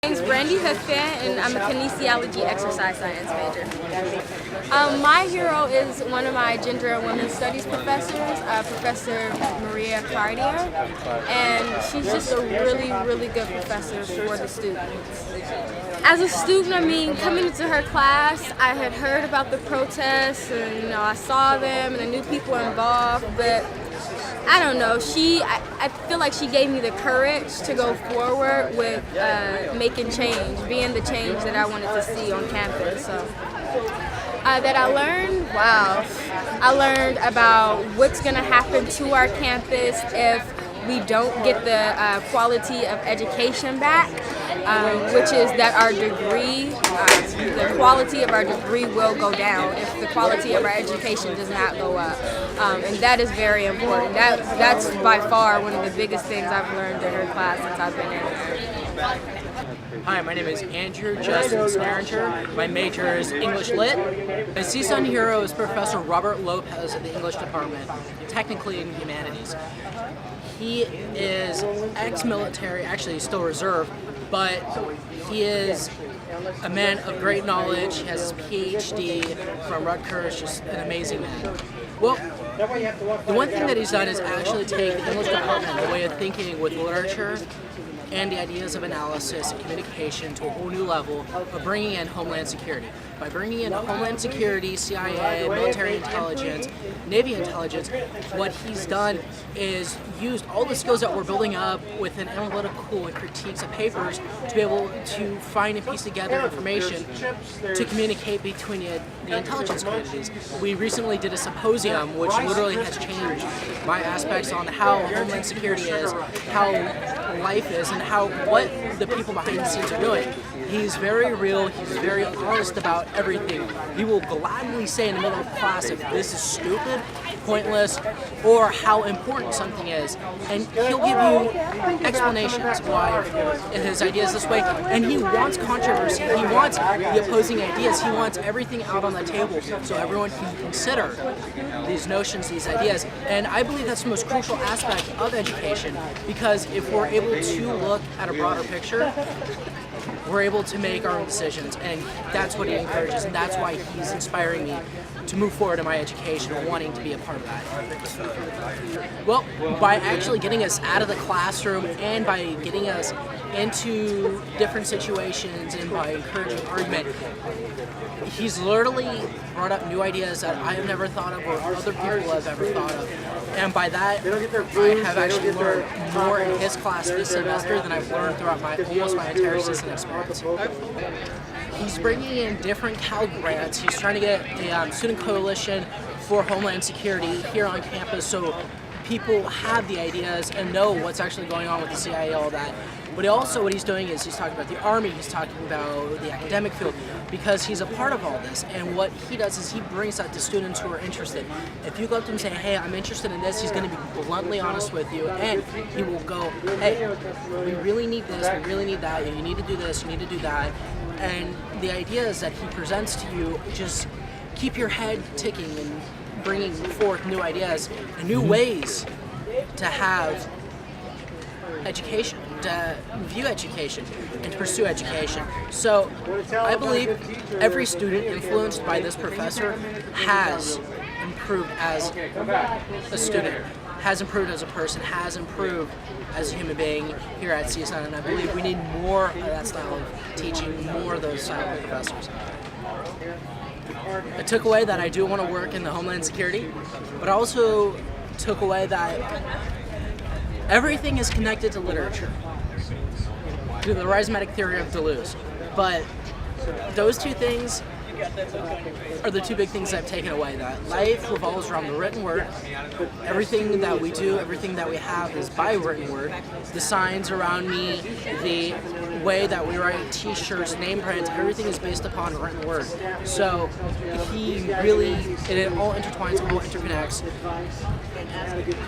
My name is Brandy Hookfan, and I'm a kinesiology exercise science major. My hero is one of my gender and women's studies professors, Professor Maria Cartier, and she's just a really good professor for the students. As a student, coming into her class, I had heard about the protests, and I saw them, and I knew people involved, but I don't know, I feel like she gave me the courage to go forward with making change, being the change that I wanted to see on campus. So that I learned, I learned about what's going to happen to our campus if we don't get the quality of education back, which is that our degree, the quality of our degree will go down if the quality of our education does not go up. And that is very important. That's by far one of the biggest things I've learned in her class since I've been in there. Hi, my name is Andrew Justin Snaringer. My major is English Lit. My CSUN hero is Professor Robert Lopez of the English department, technically in humanities. He is ex-military, actually he's still reserve, but he is a man of great knowledge. He has his PhD from Rutgers, just an amazing man. Well, the one thing that he's done is actually take the English department, the way of thinking with literature, and the ideas of analysis and communication to a whole new level of bringing in Homeland Security. By bringing in Homeland Security, CIA, military intelligence, Navy intelligence, what he's done is used all the skills that we're building up with an analytical and critiques of papers to be able to find and piece together information to communicate between the intelligence communities. We recently did a symposium which literally has changed my aspects on how Homeland Security is, how life is, and what the people behind the scenes are doing. He's very real, he's very honest about everything. He will gladly say in the middle of class if this is stupid, pointless, or how important something is. And he'll give you explanations why his idea is this way. And he wants controversy, he wants the opposing ideas, he wants everything out on the table so everyone can consider these notions, these ideas. And I believe that's the most crucial aspect of education, because if we're able to look at a broader picture, we're able to make our own decisions, and that's what he encourages, and that's why he's inspiring me to move forward in my education and wanting to be a part of that. Well, by actually getting us out of the classroom and by getting us into different situations and by encouraging argument, he's literally brought up new ideas that I have never thought of or other people have ever thought of. And by that, I have actually learned more in his class this semester than I've learned throughout almost my entire CSUN experience. He's bringing in different Cal grants. He's trying to get a student coalition for Homeland Security here on campus so people have the ideas and know what's actually going on with the CIA, all that. But also what he's doing is he's talking about the Army, he's talking about the academic field, because he's a part of all this. And what he does is he brings that to students who are interested. If you go up to him and say, hey, I'm interested in this, he's going to be bluntly honest with you, and he will go, hey, we really need this, we really need that, you need to do this, you need to do that. And the ideas that he presents to you just keep your head ticking and bringing forth new ideas and new ways to have education, to view education, and to pursue education. So I believe every student influenced by this professor has improved as a student, has improved as a person, has improved as a human being here at CSUN, and I believe we need more of that style of teaching, more of those style of professors. I took away that I do want to work in the Homeland Security, but I also took away that everything is connected to literature, to the rhizomatic theory of Deleuze. But those two things are the two big things I've taken away. That life revolves around the written word. Everything that we do, everything that we have is by written word. The signs around me, the way that we write t-shirts, name prints, everything is based upon written word. So it all intertwines, all interconnects.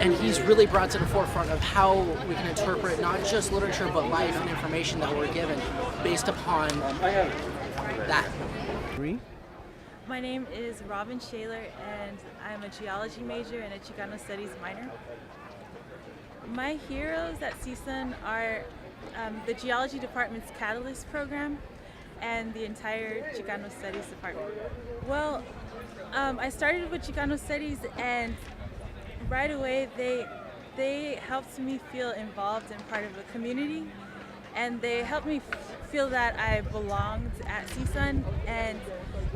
And he's really brought to the forefront of how we can interpret not just literature, but life and information that we're given based upon that. My name is Robin Shaler, and I'm a geology major and a Chicano studies minor. My heroes at CSUN are the Geology Department's Catalyst program and the entire Chicano Studies Department. Well, I started with Chicano Studies, and right away they helped me feel involved and part of the community, and they helped me feel that I belonged at CSUN. And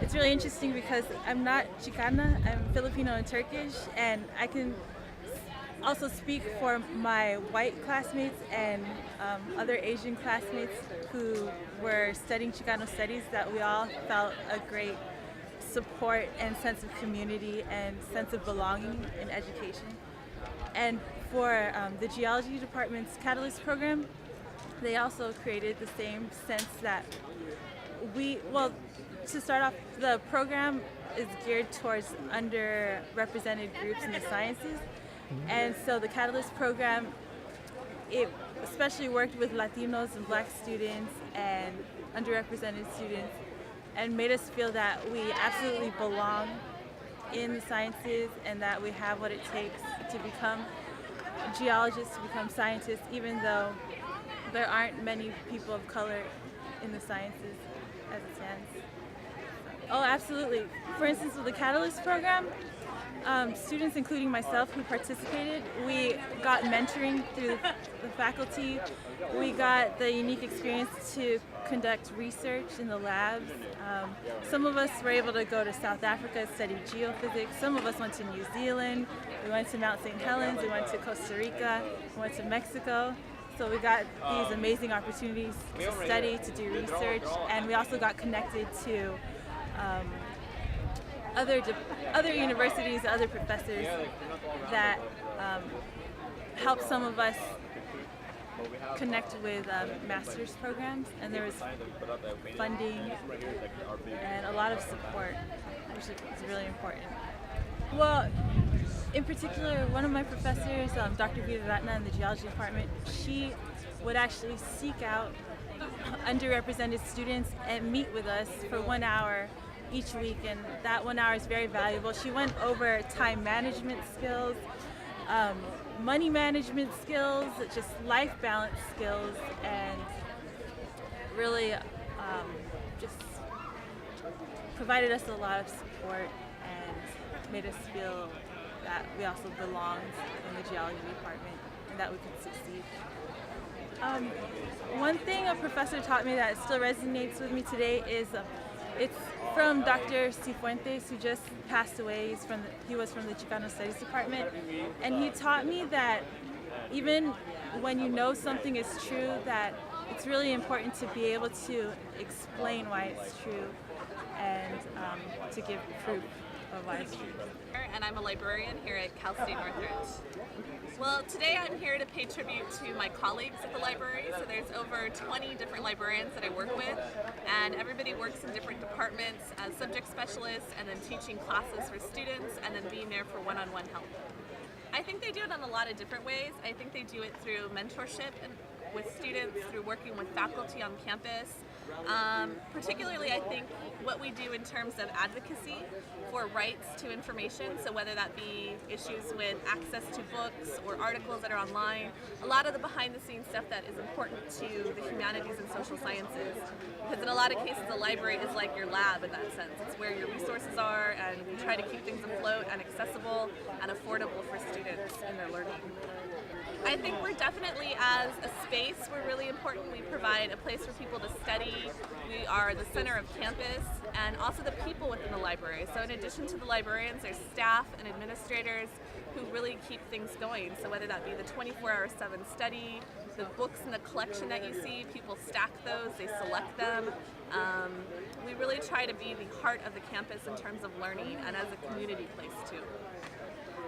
it's really interesting because I'm not Chicana, I'm Filipino and Turkish, and I can also speak for my white classmates and other Asian classmates who were studying Chicano studies, that we all felt a great support and sense of community and sense of belonging in education. And for the Geology Department's Catalyst program, they also created the same sense that to start off, the program is geared towards underrepresented groups in the sciences. And so the Catalyst program, it especially worked with Latinos and Black students and underrepresented students, and made us feel that we absolutely belong in the sciences and that we have what it takes to become geologists, to become scientists, even though there aren't many people of color in the sciences as it stands. Oh, absolutely. For instance, with the Catalyst program, students, including myself, who participated, we got mentoring through the faculty. We got the unique experience to conduct research in the labs. Some of us were able to go to South Africa, study geophysics. Some of us went to New Zealand. We went to Mount St. Helens. We went to Costa Rica. We went to Mexico. So we got these amazing opportunities to study, to do research, and we also got connected to other universities, other professors that helped some of us connect with master's programs, and there was funding and a lot of support, which is really important. Well, in particular, one of my professors, Dr. Vida Ratna in the Geology Department, she would actually seek out underrepresented students and meet with us for 1 hour each week, and that 1 hour is very valuable. She went over time management skills, money management skills, just life balance skills, and really just provided us a lot of support and made us feel that we also belonged in the geology department and that we could succeed. One thing a professor taught me that still resonates with me today is it's from Dr. Cifuentes, who just passed away. He was from the Chicano Studies Department, and he taught me that even when you know something is true, that it's really important to be able to explain why it's true and to give proof of why it's true. And I'm a librarian here at Cal State Northridge. Well, today I'm here to pay tribute to my colleagues at the library. So there's over 20 different librarians that I work with, and everybody works in different departments as subject specialists and then teaching classes for students and then being there for one-on-one help. I think they do it in a lot of different ways. I think they do it through mentorship and with students, through working with faculty on campus. Particularly, I think what we do in terms of advocacy for rights to information, so whether that be issues with access to books or articles that are online, a lot of the behind-the-scenes stuff that is important to the humanities and social sciences. Because in a lot of cases, the library is like your lab in that sense. It's where your resources are, and we try to keep things afloat and accessible and affordable for students in their learning. I think we're definitely, as a space, we're really important. We provide a place for people to study. We are the center of campus, and also the people within the library. So in addition to the librarians, there's staff and administrators who really keep things going. So whether that be the 24/7 study, the books in the collection that you see, people stack those, they select them. We really try to be the heart of the campus in terms of learning and as a community place too.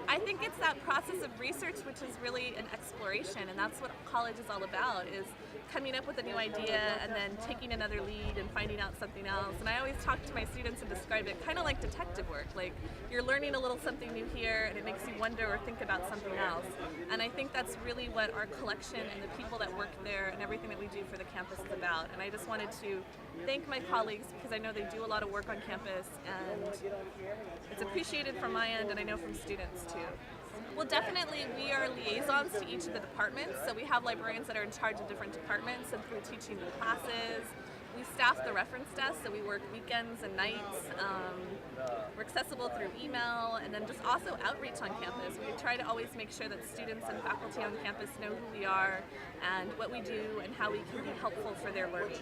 I think it's that process of research which is really an exploration, and that's what college is all about, is coming up with a new idea and then taking another lead and finding out something else. And I always talk to my students and describe it kind of like detective work. Like, you're learning a little something new here and it makes you wonder or think about something else. And I think that's really what our collection and the people that work there and everything that we do for the campus is about. And I just wanted to thank my colleagues because I know they do a lot of work on campus, and it's appreciated from my end, and I know from students too. Well, definitely we are liaisons to each of the departments, so we have librarians that are in charge of different departments and through teaching new classes. We staff the reference desk, so we work weekends and nights. We're accessible through email, and then just also outreach on campus. We try to always make sure that students and faculty on campus know who we are and what we do and how we can be helpful for their learning.